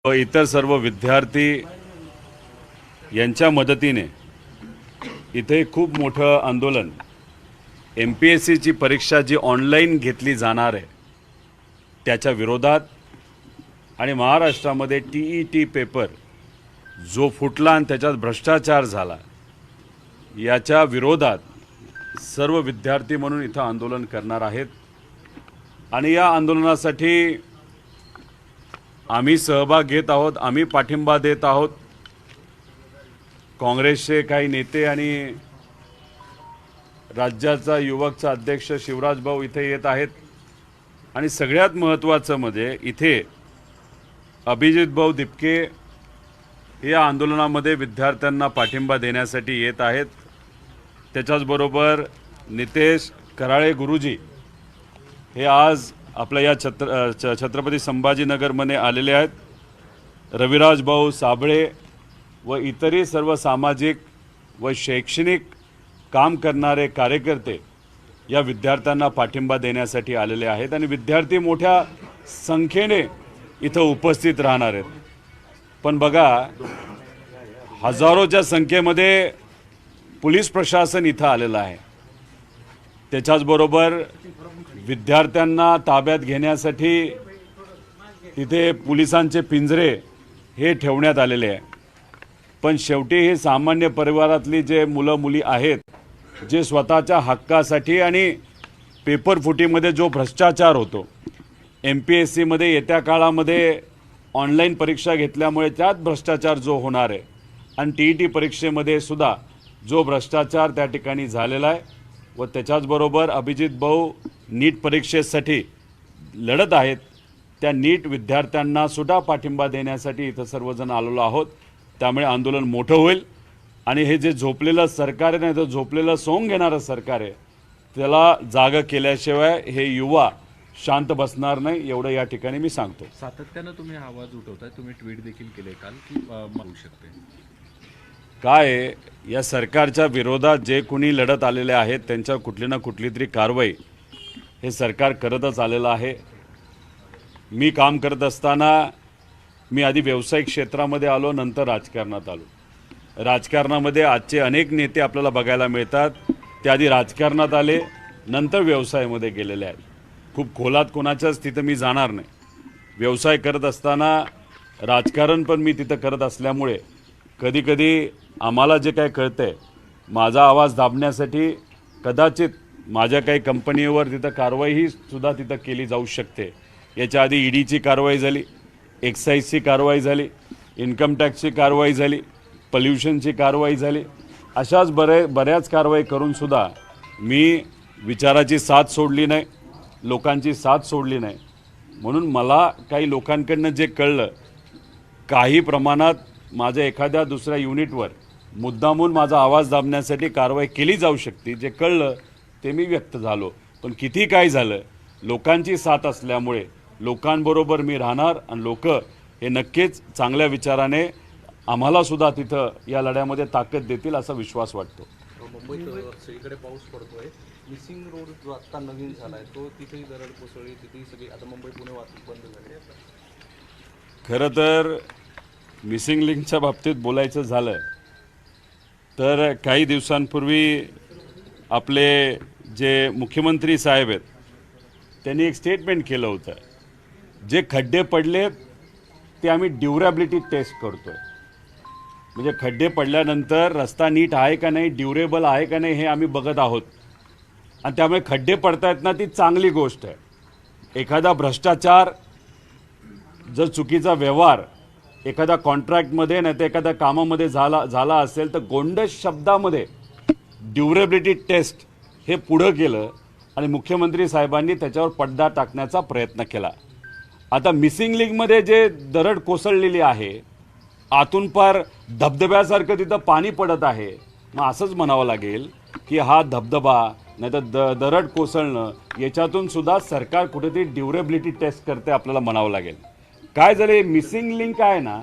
व इतर सर्व विद्यार्थी यांच्या मदतीने इथे खूप मोठं आंदोलन MPSCची परीक्षा जी ऑनलाईन घेतली जाणार आहे त्याच्या विरोधात आणि महाराष्ट्रामध्ये TET पेपर जो फुटला आणि त्याच्यात भ्रष्टाचार झाला याच्या विरोधात सर्व विद्यार्थी म्हणून इथं आंदोलन करणार आहेत। आणि या आंदोलनासाठी आम्ही सहभाग घेत आहोत, आम्ही पाठिंबा देत आहोत। काँग्रेसचे काही नेते आणि राज्याचा युवकचा अध्यक्ष शिवराज भाऊ इथे येत आहेत आणि सगळ्यात महत्त्वाचं म्हणजे इथे अभिजित भाऊ दिपके या आंदोलनामध्ये विद्यार्थ्यांना पाठिंबा देण्यासाठी येत आहेत। त्याच्याचबरोबर नितेश कराळे गुरुजी हे आज आपल्या या छत्रपती संभाजीनगरमध्ये आलेले आहेत। रविराज भाऊ साबळे व इतरही सर्व सामाजिक व शैक्षणिक काम करणारे कार्यकर्ते या विद्यार्थ्यांना पाठिंबा देण्यासाठी आलेले आहेत आणि विद्यार्थी मोठ्या संख्येने इथं उपस्थित राहणार आहेत। पण बघा, हजारोच्या संख्येमध्ये पोलीस प्रशासन इथं आलेलं आहे। त्याच्याचबरोबर विद्यार्थ्यांना ताब्यात घेण्यासाठी तिथे पोलिसांचे पिंजरे हे ठेवण्यात आलेले आहे। पण शेवटी हे सामान्य परिवारातली जे मुलं मुली आहेत जे स्वतःच्या हक्कासाठी आणि पेपर फुटीमध्ये जो भ्रष्टाचार होतो, MPSCमध्ये येत्या काळामध्ये ऑनलाईन परीक्षा घेतल्यामुळे त्यात भ्रष्टाचार जो होणार आहे आणि TET परीक्षेमध्ये सुद्धा जो भ्रष्टाचार त्या ठिकाणी झालेला आहे व त्याच्याचबरोबर अभिजित भाऊ नीट परीक्षेसाठी लढत आहेत, त्या नीट विद्यार्थ्यांना सुद्धा पाठिंबा देण्यासाठी इथं सर्वजण आलेलो आहोत। त्यामुळे आंदोलन मोठं होईल आणि हे जे झोपलेलं सरकार आहे, नाही तर झोपलेलं सोंग घेणारं सरकार आहे, त्याला जागं केल्याशिवाय हे युवा शांत बसणार नाही, एवढं या ठिकाणी मी सांगतो। सातत्यानं तुम्ही आवाज उठवताय, तुम्ही ट्विट देखील केले काल की होऊ शकते काय या सरकारच्या विरोधात जे कोणी लढत आलेले आहेत त्यांच्या कुठली ना कुठली तरी कारवाई हे सरकार करतच आलेलं आहे। मी काम करत असताना मी आधी व्यावसायिक क्षेत्रामध्ये आलो, नंतर राजकारणात आलो। राजकारणामध्ये आजचे अनेक नेते आपल्याला बघायला मिळतात, ते आधी राजकारणात आले नंतर व्यवसायामध्ये गेलेले आहेत। खूप खोलात कोणाच्याच तिथं मी जाणार नाही। व्यवसाय करत असताना राजकारण पण मी तिथं करत असल्यामुळे कधीकधी आम्हाला जे काय कळतंय, माझा आवाज दाबण्यासाठी कदाचित माझ्या काही कंपनीवर तिथं कारवाईही सुद्धा तिथं केली जाऊ शकते। याच्या आधी EDची कारवाई झाली, एक्साईजची कारवाई झाली, इन्कम टॅक्सची कारवाई झाली, पोल्युशनची कारवाई झाली, अशाच बऱ्याच कारवाई करूनसुद्धा मी विचाराची साथ सोडली नाही, लोकांची साथ सोडली नाही। म्हणून मला काही लोकांकडनं जे कळलं, काही प्रमाणात माझ्या एखाद्या दुसऱ्या युनिटवर मुद्दामून माझा आवाज दाबण्यासाठी कारवाई केली जाऊ शकते, जे कळलं ते मी व्यक्त झालो। पण किती काय झालं, लोकांची साथ असल्यामुळे लोकांबरोबर मी राहणार आणि लोक हे नक्कीच चांगल्या विचाराने आम्हाला सुद्धा तिथं या लढ्यामध्ये ताकद देतील असा विश्वास वाटतो। मुंबईत सगळीकडे पाऊस पडतोय, मिसिंग रोड जो आता नवीन झालाय तो तिथेही दरड कोसळली, तिथेही सगळी आता मुंबई पुणे वाहतूक बंद झाली। खरं तर मिसिंग लिंकच्या बाबतीत बोलायचं झालं तर काही दिवसांपूर्वी आपले जे मुख्यमंत्री साहेब आहेत त्यांनी एक स्टेटमेंट केलं होतं, जे खड्डे पडलेत ते आम्ही ड्युरेबिलिटी टेस्ट करतोय। म्हणजे खड्डे पडल्यानंतर रस्ता नीट आहे का नाही, ड्युरेबल आहे का नाही हे आम्ही बघत आहोत आणि त्यामुळे खड्डे पडतायत ना, ती चांगली गोष्ट आहे। एखादा भ्रष्टाचार, जर चुकीचा व्यवहार एखादा कॉन्ट्रॅक्टमध्ये नाही तर एखाद्या कामामध्ये झाला असेल तर गोंडस शब्दामध्ये ड्युरेबिलिटी टेस्ट हे पुढं केलं आणि मुख्यमंत्री साहेबांनी त्याच्यावर पडदा टाकण्याचा प्रयत्न केला। आता मिसिंग लिंकमध्ये जे दरड कोसळलेली आहे, आतून पार धबधब्यासारखं तिथं पाणी पडत आहे, मग असंच म्हणावं लागेल की हा धबधबा नाही तर दरड कोसळणं याच्यातून सुद्धा सरकार कुठेतरी ड्युरेबिलिटी टेस्ट करते आपल्याला म्हणावं लागेल। काय झालं, मिसिंग लिंक आहे ना,